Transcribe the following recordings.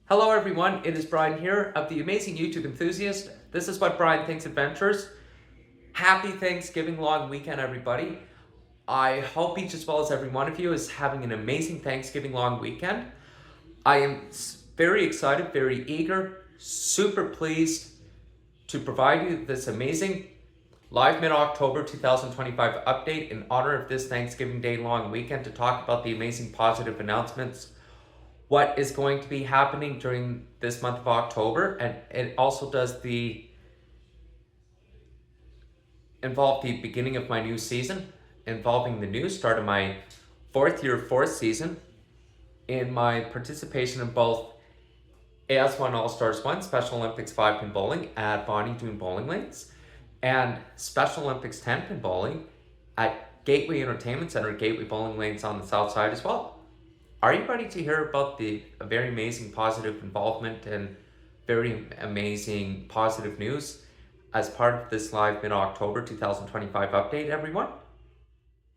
Hello everyone, it is Brian here of the Amazing YouTube Enthusiast. This is What Brian Thinks Adventures. Happy Thanksgiving long weekend, everybody. I hope each as well as every one of you is having an amazing Thanksgiving long weekend. I am very excited, very eager, super pleased to provide you this amazing live mid-October 2025 update in honor of this Thanksgiving Day long weekend to talk about the amazing positive announcements, what is going to be happening during this month of October, and it also does involve the beginning of my new season, involving the new start of my fourth season in my participation in both AS1 All-Stars 1 Special Olympics 5-pin bowling at Doon Bowling Lanes and Special Olympics 10-pin bowling at Gateway Entertainment Center, Gateway Bowling Lanes on the south side as well. Are you ready to hear about the very amazing positive involvement and very amazing positive news as part of this live mid-October 2025 update, everyone?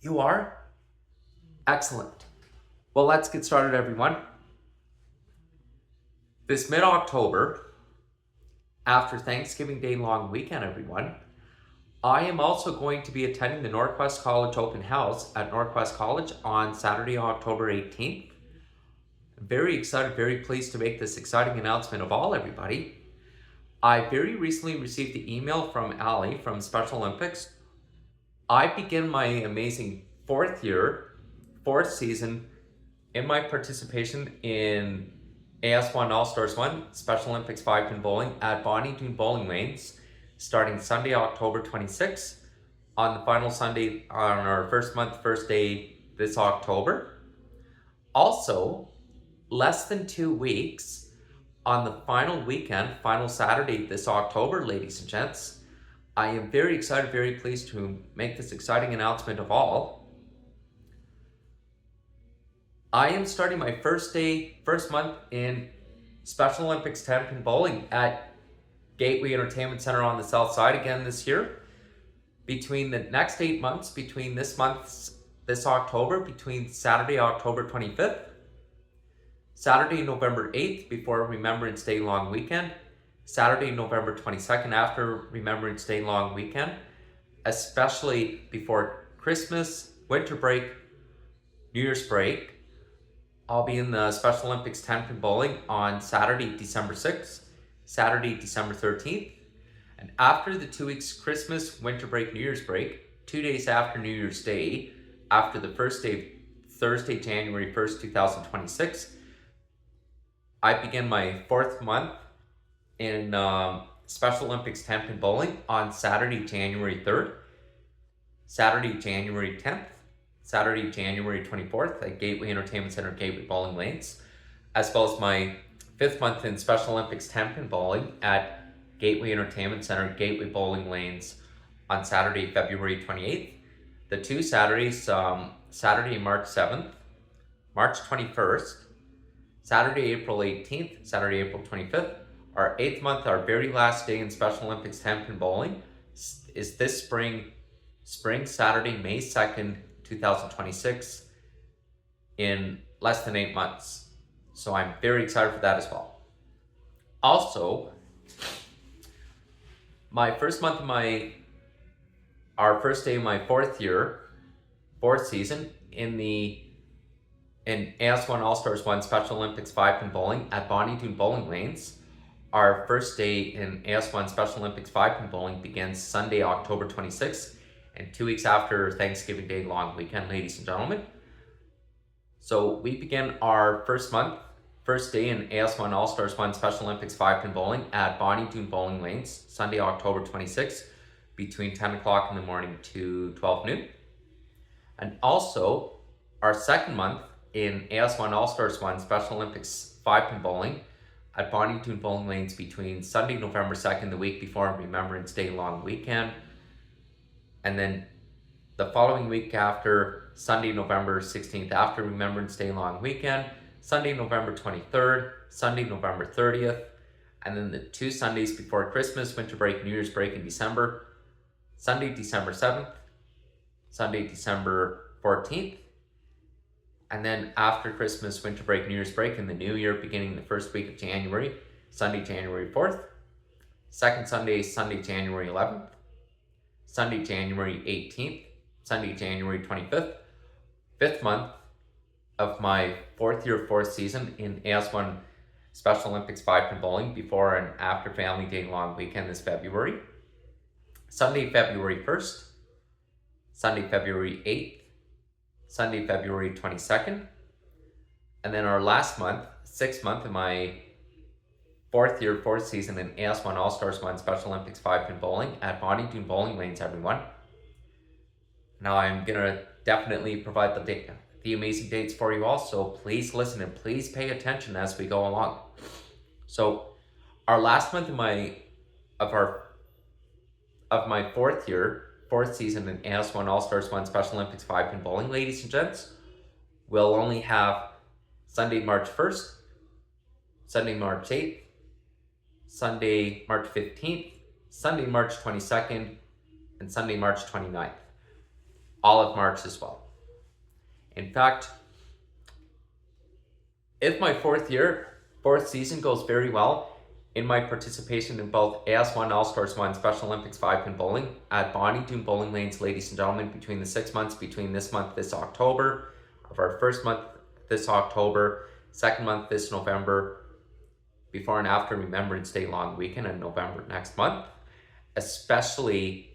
You are? Excellent. Well, let's get started, everyone. This mid-October, after Thanksgiving Day long weekend, everyone, I am also going to be attending the Norquest College Open House at Norquest College on Saturday, October 18th. Very excited, very pleased to make this exciting announcement of all, everybody. I very recently received the email from Ali from Special Olympics. I begin my amazing fourth season in my participation in AS1 All-Stars 1 Special Olympics 5-pin bowling at Doon Bowling Lanes starting Sunday, October 26th on the final Sunday on our first day this October. Also, less than 2 weeks on the final weekend, final Saturday this October, ladies and gents, I am very excited, very pleased to make this exciting announcement of all. I am starting my first month in Special Olympics 10-pin bowling at Gateway Entertainment Center on the south side again this year. Between the next 8 months, between this October, between Saturday, October 25th, Saturday, November 8th, before Remembrance Day long weekend, Saturday, November 22nd, after Remembrance Day long weekend, especially before Christmas, winter break, New Year's break. I'll be in the Special Olympics 10-pin bowling on Saturday, December 6th, Saturday, December 13th, and after the 2 weeks Christmas, winter break, New Year's break, 2 days after New Year's Day, after the first day, Thursday, January 1st, 2026, I begin my fourth month in Special Olympics 10-pin bowling on Saturday, January 3rd, Saturday, January 10th, Saturday, January 24th at Gateway Entertainment Center, Gateway Bowling Lanes, as well as my fifth month in Special Olympics 10-pin bowling at Gateway Entertainment Center, Gateway Bowling Lanes on Saturday, February 28th. The two Saturdays, Saturday, March 7th, March 21st, Saturday, April 18th, Saturday, April 25th. Our 8th month, our very last day in Special Olympics 10-pin bowling is this spring Saturday, May 2nd, 2026, in less than 8 months. So I'm very excited for that as well. Also, my first month of our first day of my fourth season in AS1 All-Stars 1 Special Olympics 5-pin bowling at Doon Bowling Lanes. Our first day in AS1 Special Olympics 5-pin bowling begins Sunday, October 26th, and 2 weeks after Thanksgiving Day long weekend, ladies and gentlemen. So we begin our first day in AS1 All-Stars 1 Special Olympics 5-pin bowling at Doon Bowling Lanes, Sunday, October 26th, between 10 o'clock in the morning to 12 noon. And also, our second month in AS1 All-Stars 1 Special Olympics 5-pin bowling at Doon Bowling Lanes between Sunday, November 2nd, the week before Remembrance Day long weekend, and then the following week after Sunday, November 16th, after Remembrance Day long weekend, Sunday, November 23rd, Sunday, November 30th, and then the 2 Sundays before Christmas, winter break, New Year's break in December, Sunday, December 7th, Sunday, December 14th, And then after Christmas, winter break, New Year's break, and the new year beginning the first week of January, Sunday, January 4th. Second Sunday, Sunday, January 11th. Sunday, January 18th. Sunday, January 25th. Fifth month of my fourth year, fourth season in AS1 Special Olympics 5-pin bowling before and after Family Day long weekend this February. Sunday, February 1st. Sunday, February 8th. Sunday, February 22nd. And then our last month, 6th month of my fourth year, fourth season in AS1 All-Stars 1 Special Olympics 5-pin bowling at Doon bowling lanes, everyone. Now I'm going to definitely provide the amazing dates for you all, so please listen and please pay attention as we go along. So our last month of my fourth year, fourth season in AS1 All-Stars 1 Special Olympics 5-pin bowling, ladies and gents, we'll only have Sunday, March 1st, Sunday, March 8th, Sunday, March 15th, Sunday, March 22nd, and Sunday, March 29th. All of March as well. In fact, if my fourth season goes very well in my participation in both AS1 All-Stars 1 Special Olympics 5-pin bowling at Doon bowling lanes, ladies and gentlemen, between the 6 months, between this month, this October, of our first month, this October, second month, this November, before and after Remembrance Day long weekend in November next month, especially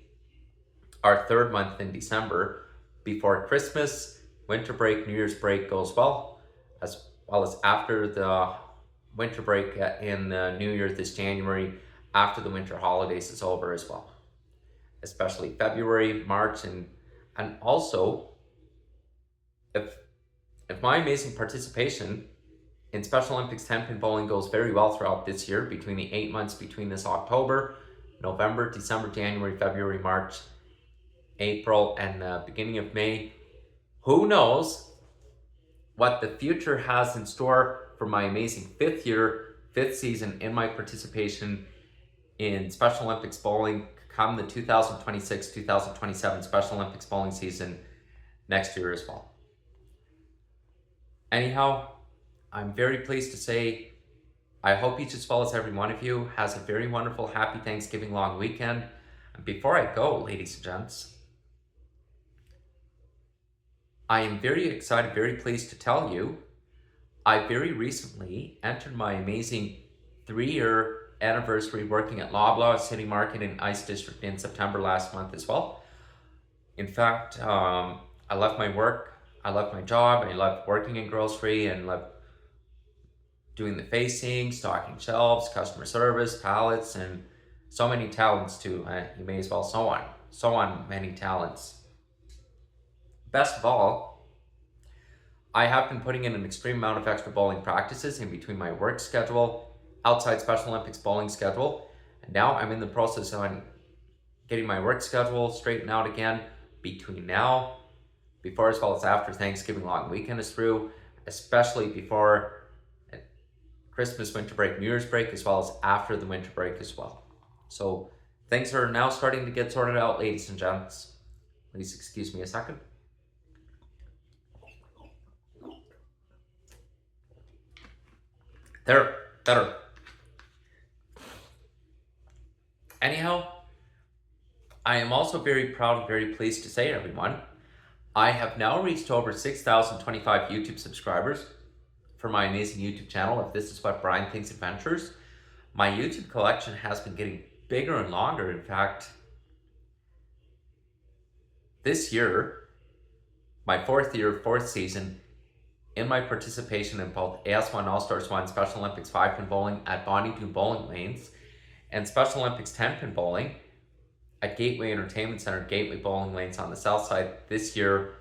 our third month in December, before Christmas, winter break, New Year's break goes well as after the winter break in the New Year this January, after the winter holidays is over as well. Especially February, March, and also if my amazing participation in Special Olympics 10-pin bowling goes very well throughout this year, between the 8 months between this October, November, December, January, February, March, April, and the beginning of May, who knows what the future has in store for my amazing fifth season in my participation in Special Olympics bowling come the 2026-2027 Special Olympics bowling season next year as well. Anyhow, I'm very pleased to say I hope each as well as every one of you has a very wonderful, happy Thanksgiving long weekend. And before I go, ladies and gents, I am very excited, very pleased to tell you, I very recently entered my amazing 3-year anniversary working at Loblaw City Market in Ice District in September last month as well. In fact, I left my work, I left my job, I left working in grocery and left doing the facing, stocking shelves, customer service, pallets, and so many talents too. You may as well so on many talents. Best of all, I have been putting in an extreme amount of extra bowling practices in between my work schedule, outside Special Olympics bowling schedule, and now I'm in the process on getting my work schedule straightened out again between now, before as well as after Thanksgiving long weekend is through, especially before Christmas, winter break, New Year's break, as well as after the winter break as well. So things are now starting to get sorted out, ladies and gents. Please excuse me a second. There, better. Anyhow, I am also very proud and very pleased to say, everyone, I have now reached over 6,025 YouTube subscribers for my amazing YouTube channel, If This Is What Brian Thinks Adventures. My YouTube collection has been getting bigger and longer. In fact, this year, my fourth season, in my participation in both AS1 All-Stars 1 Special Olympics 5-pin bowling at Doon bowling lanes and Special Olympics 10-pin bowling at Gateway Entertainment Center, Gateway bowling lanes on the south side. This year,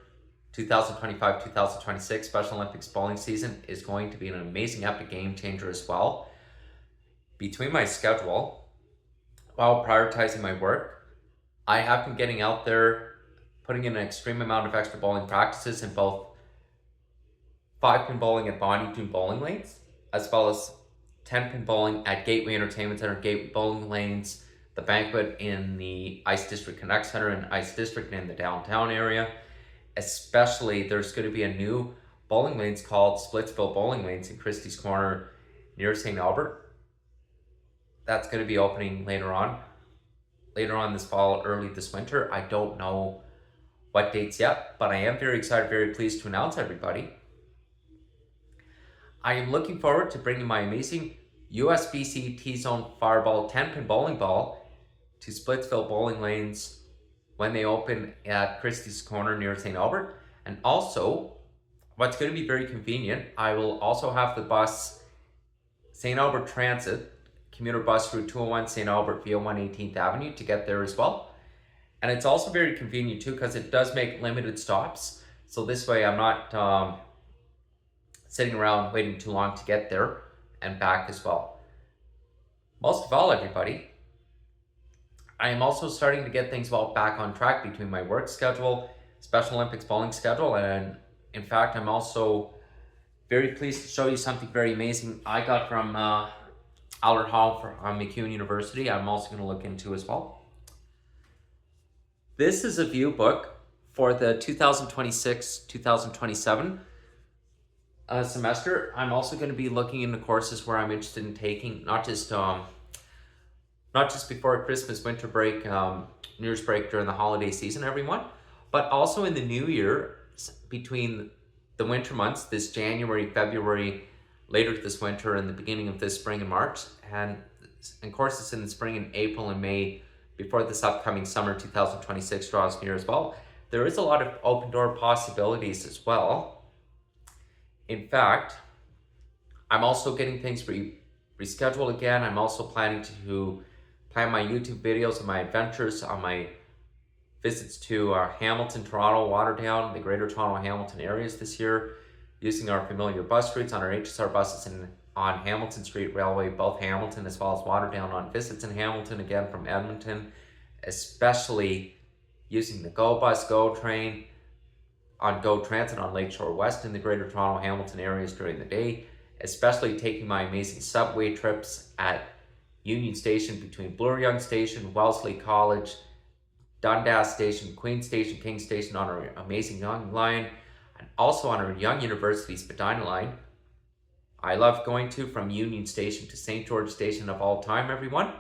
2025-2026 Special Olympics bowling season is going to be an amazing epic game changer as well. Between my schedule, while prioritizing my work, I have been getting out there, putting in an extreme amount of extra bowling practices in both 5-pin bowling at Doon bowling lanes, as well as 10-pin bowling at Gateway Entertainment Center, Gateway bowling lanes, the banquet in the Ice District Connect Center in Ice District in the downtown area. Especially, there's going to be a new bowling lanes called Splitsville Bowling Lanes in Christie's Corner near St. Albert. That's going to be opening later on this fall, early this winter. I don't know what dates yet, but I am very excited, very pleased to announce, everybody, I am looking forward to bringing my amazing USBC T-Zone Fireball 10-pin bowling ball to Splitsville Bowling Lanes when they open at Christie's Corner near St. Albert. And also, what's going to be very convenient, I will also have the bus St. Albert Transit, commuter bus route 201 St. Albert via 118th Avenue to get there as well. And it's also very convenient too because it does make limited stops. So this way I'm not sitting around waiting too long to get there and back as well. Most of all, everybody, I am also starting to get things back on track between my work schedule, Special Olympics bowling schedule, and in fact, I'm also very pleased to show you something very amazing I got from Albert Hall from MacEwan University. I'm also going to look into as well. This is a view book for the 2026-2027 semester. I'm also going to be looking into courses where I'm interested in taking, not just before Christmas, winter break, New Year's break during the holiday season, everyone, but also in the new year between the winter months, this January, February, later this winter and the beginning of this spring and March, and courses in the spring in April and May before this upcoming summer 2026 draws near as well. There is a lot of open door possibilities as well. In fact, I'm also getting things rescheduled again. I'm also planning to plan my YouTube videos of my adventures on my visits to Hamilton, Toronto, Waterdown, the Greater Toronto Hamilton areas this year, using our familiar bus routes on our HSR buses and on Hamilton Street Railway, both Hamilton as well as Waterdown, on visits in Hamilton, again from Edmonton, especially using the GO bus, GO train, on GO Transit on Lakeshore West in the Greater Toronto Hamilton areas during the day, especially taking my amazing subway trips at Union Station between Bloor Young Station, Wellesley College, Dundas Station, Queen Station, King Station on our amazing Young line, and also on our Young University Spadina line. I love going from Union Station to St. George Station of all time, everyone.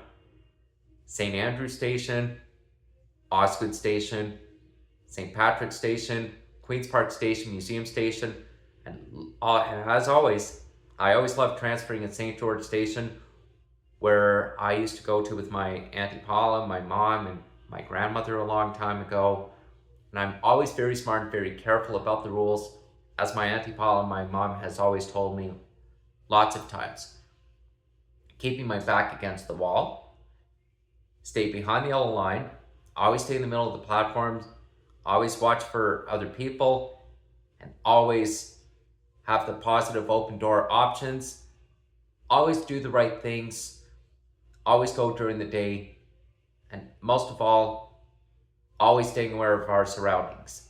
St. Andrew Station, Osgood Station, St. Patrick's Station, Queen's Park Station, Museum Station, and as always, I always love transferring at St. George Station, where I used to go to with my Auntie Paula, my mom, and my grandmother a long time ago. And I'm always very smart and very careful about the rules, as my Auntie Paula, my mom, has always told me lots of times. Keeping my back against the wall, stay behind the yellow line, always stay in the middle of the platforms, always watch for other people, and always have the positive open door options, always do the right things, always go during the day, and most of all, always staying aware of our surroundings.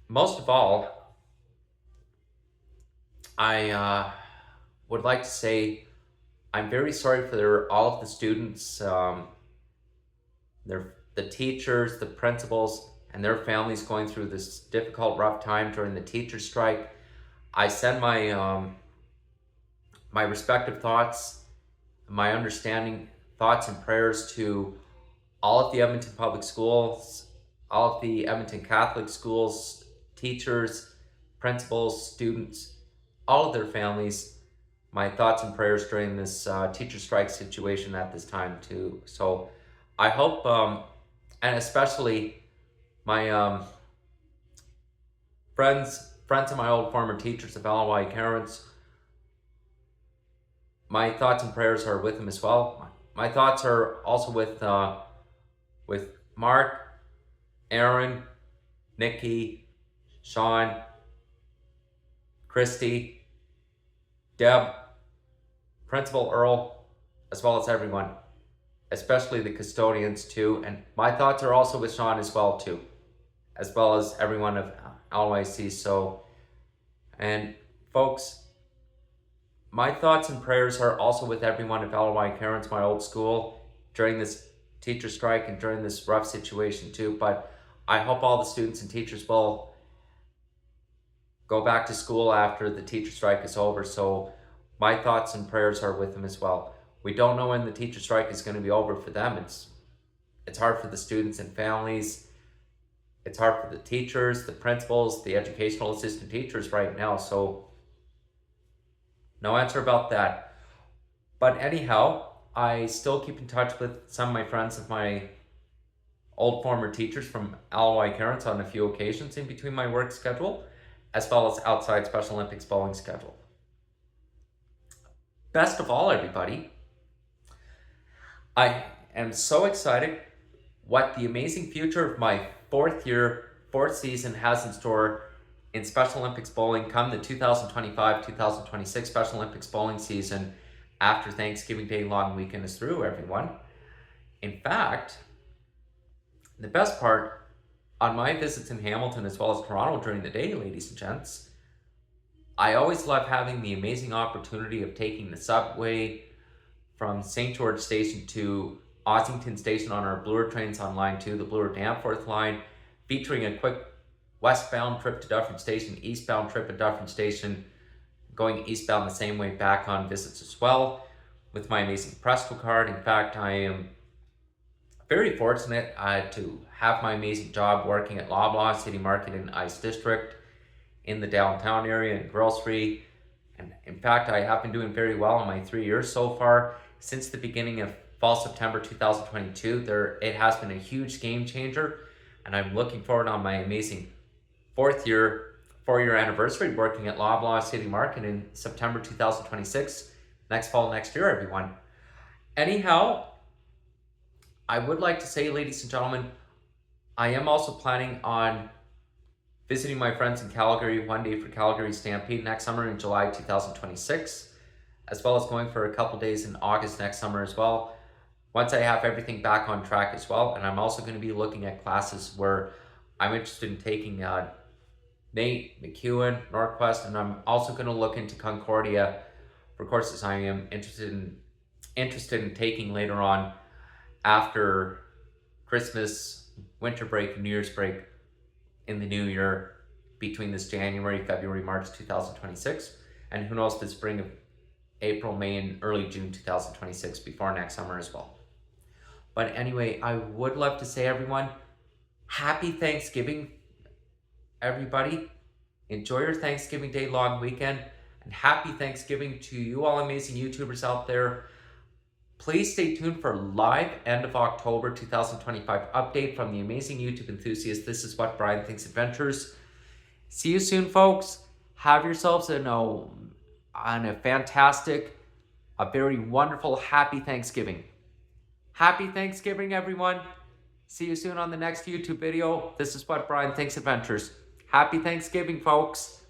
Most of all, I would like to say I'm very sorry for all of the students, the teachers, the principals, and their families going through this difficult, rough time during the teacher strike. I send my my respective thoughts, my understanding thoughts and prayers to all of the Edmonton Public Schools, all of the Edmonton Catholic schools, teachers, principals, students, all of their families. My thoughts and prayers during this teacher strike situation at this time too. So I hope, and especially my friends of my old former teachers of LY Karens, my thoughts and prayers are with them as well. My thoughts are also with Mark, Aaron, Nikki, Sean, Christy, Deb, Principal Earl, as well as everyone, especially the custodians too. And my thoughts are also with Sean as well too, as well as everyone of LYC. So, and folks, my thoughts and prayers are also with everyone of LY Karens, my old school, during this teacher strike and during this rough situation too. But I hope all the students and teachers will go back to school after the teacher strike is over. So my thoughts and prayers are with them as well. We don't know when the teacher strike is going to be over for them. It's hard for the students and families. It's hard for the teachers, the principals, the educational assistant teachers right now. So no answer about that. But anyhow, I still keep in touch with some of my friends of my old former teachers from Alloy Cairns on a few occasions in between my work schedule, as well as outside Special Olympics bowling schedule. Best of all, everybody, I am so excited what the amazing future of my fourth season has in store in Special Olympics bowling come the 2025-2026 Special Olympics bowling season after Thanksgiving Day long weekend is through, everyone. In fact, the best part on my visits in Hamilton as well as Toronto during the day, ladies and gents, I always love having the amazing opportunity of taking the subway from St. George Station to Ossington Station on our Bloor trains on Line 2, the Bloor-Danforth line, featuring a quick westbound trip to Dufferin Station, eastbound trip at Dufferin Station, going eastbound the same way back on visits as well, with my amazing Presto card. In fact, I am very fortunate to have my amazing job working at Loblaw City Market in Ice District in the downtown area and grocery. And in fact, I have been doing very well in my 3 years so far. Since the beginning of fall September 2022, it has been a huge game changer, and I'm looking forward on my amazing four-year anniversary working at Loblaw City Market in September 2026, next fall, next year, everyone. Anyhow, I would like to say, ladies and gentlemen, I am also planning on visiting my friends in Calgary one day for Calgary Stampede next summer in July 2026, as well as going for a couple days in August next summer as well, once I have everything back on track as well. And I'm also going to be looking at classes where I'm interested in taking Nate, McEwen, Norquest, and I'm also going to look into Concordia for courses I am interested in taking later on after Christmas, winter break, New Year's break in the new year, between this January, February, March 2026, and who knows, the spring of April, May, and early June 2026 before next summer as well. But anyway, I would love to say, everyone, happy Thanksgiving, everybody. Enjoy your Thanksgiving Day long weekend, and happy Thanksgiving to you all amazing YouTubers out there. Please stay tuned for live end of October 2025 update from the amazing YouTube enthusiast. This is What Brian Thinks Adventures. See you soon, folks. Have yourselves a fantastic, a very wonderful, happy Thanksgiving. Happy Thanksgiving, everyone. See you soon on the next YouTube video. This is What Brian Thinks Adventures. Happy Thanksgiving, folks.